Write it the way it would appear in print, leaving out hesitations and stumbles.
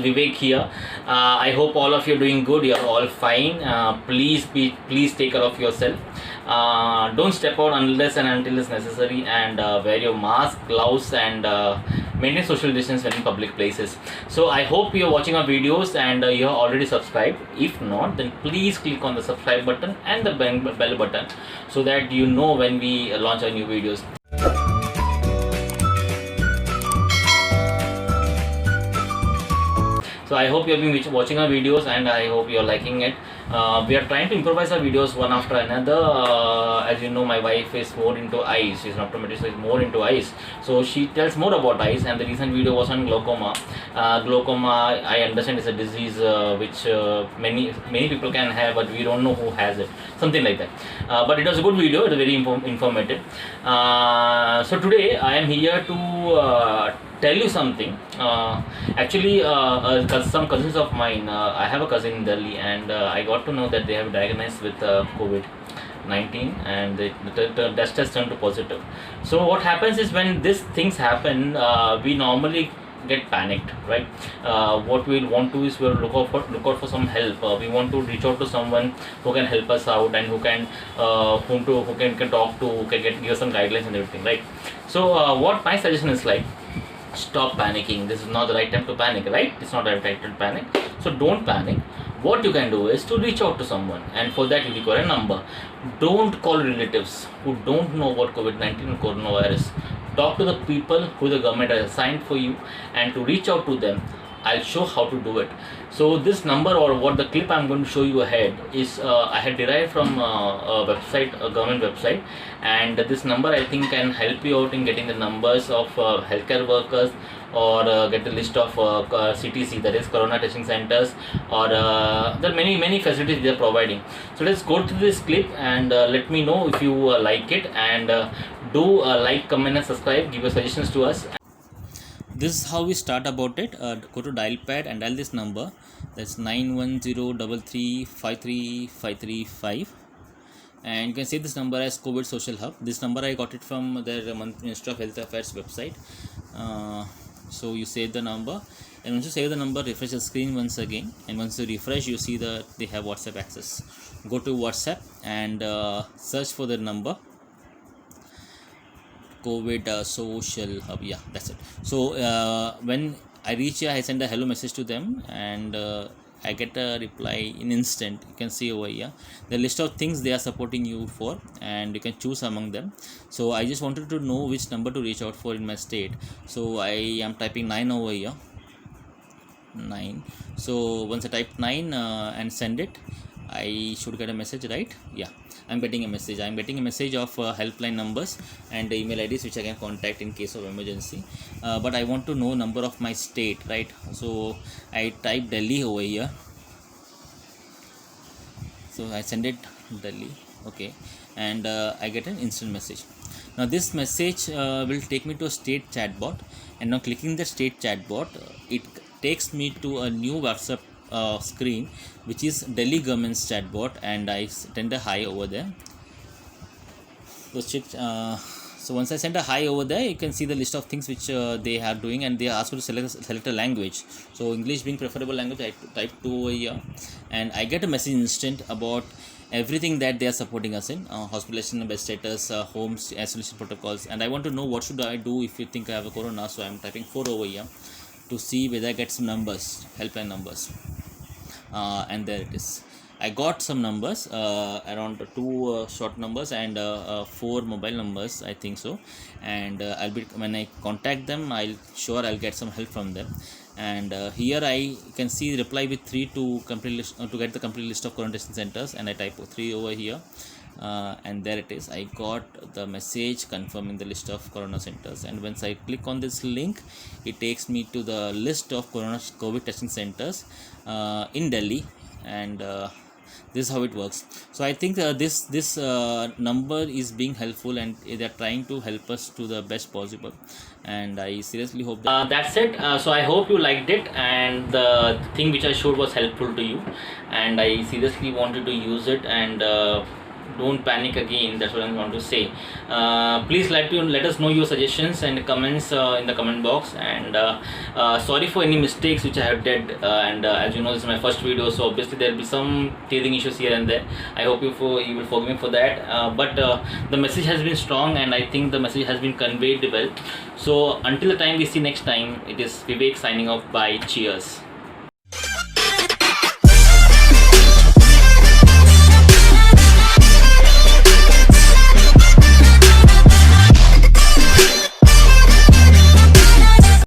Vivek here. I hope all of you are doing good. You're all fine. Please take care of yourself. Don't step out unless and until it's necessary, and wear your mask, gloves, and maintain social distance when in public places. So I hope you're watching our videos and you're already subscribed. If not, then please click on the subscribe button and the bell button so that you know when we launch our new videos. So I hope you have been watching our videos and I hope you are liking it. We are trying to improvise our videos one after another. As you know, my wife is more into eyes. She's an optometrist, so is more into eyes. So she tells more about eyes, and the recent video was on glaucoma. Glaucoma, I understand, is a disease which many people can have, but we don't know who has it. Something like that. But it was a good video. It was very informative. So today I am here to tell you something. Actually, some cousins of mine, I have a cousin in Delhi, and I got to know that they have diagnosed with COVID-19, and the test has turned to positive. So what happens is when these things happen, we normally get panicked, right? What we'll want to is we'll look out for some help. We want to reach out to someone who can help us out and who can can talk to, who can give us some guidelines and everything, right? So what my suggestion is like, stop panicking. This is not the right time to panic, right? It's not the right time to panic. So don't panic. What you can do is to reach out to someone, and for that you require a number. Don't call relatives who don't know about COVID-19 and coronavirus. Talk to the people who the government has assigned for you, and to reach out to them, I'll show how to do it. So this number, or what the clip I'm going to show you ahead, is I had derived from a website, a government website, and this number I think can help you out in getting the numbers of healthcare workers, or get the list of CTC, that is Corona Testing Centers, or there are many facilities they are providing. So let's go to this clip and let me know if you like it, and do like, comment and subscribe, give your suggestions to us. This is how we start about it. Go to dial pad and dial this number, that's 91033533535, and you can save this number as COVID Social Hub. This number I got it from their Ministry of Health Affairs website. So you save the number, and once you save the number, refresh the screen once again, and once you refresh, you see that they have WhatsApp access. Go to WhatsApp and search for the number, COVID Social Hub. Yeah, that's it. So when I reach here, I send a hello message to them, and I get a reply in instant. You can see over here the list of things they are supporting you for, and you can choose among them. So I just wanted to know which number to reach out for in my state. So I am typing 9 over here, 9. So once I type 9 and send it, I should get a message, right? Yeah, I'm getting a message. I'm getting a message of helpline numbers and email IDs which I can contact in case of emergency. But I want to know number of my state, right? So I type Delhi over here. So I send it Delhi, okay, and I get an instant message. Now this message will take me to a state chatbot, and now clicking the state chatbot, it takes me to a new WhatsApp screen, which is Delhi government's chatbot, and I send a hi over there. So once I send a hi over there, you can see the list of things which they are doing, and they ask you to select a language. So English being preferable language, I type 2 over here, and I get a message instant about everything that they are supporting us in, hospitalization bed status, homes, isolation protocols, and I want to know what should I do if you think I have a corona. So I'm typing 4 over here to see whether I get some numbers, helpline numbers, and there it is. I got some numbers, around 2 short numbers and 4 mobile numbers, I think so, and when I contact them, I'll get some help from them. And here I can see reply with 3 to complete list, to get the complete list of quarantine centers, and I type 3 over here, and there it is. I got the message confirming the list of corona centers, and once I click on this link, it takes me to the list of COVID testing centers in Delhi, and this is how it works. So I think this number is being helpful, and they are trying to help us to the best possible, and I seriously hope that that's it. So I hope you liked it, and the thing which I showed was helpful to you, and I seriously wanted to use it, and don't panic again. That's what I want to say. Please let us know your suggestions and comments in the comment box. And sorry for any mistakes which I have did. And as you know, this is my first video, so obviously there will be some teething issues here and there. I hope you will forgive me for that. But the message has been strong, and I think the message has been conveyed well. So until the time we see next time, it is Vivek signing off. Bye. Cheers.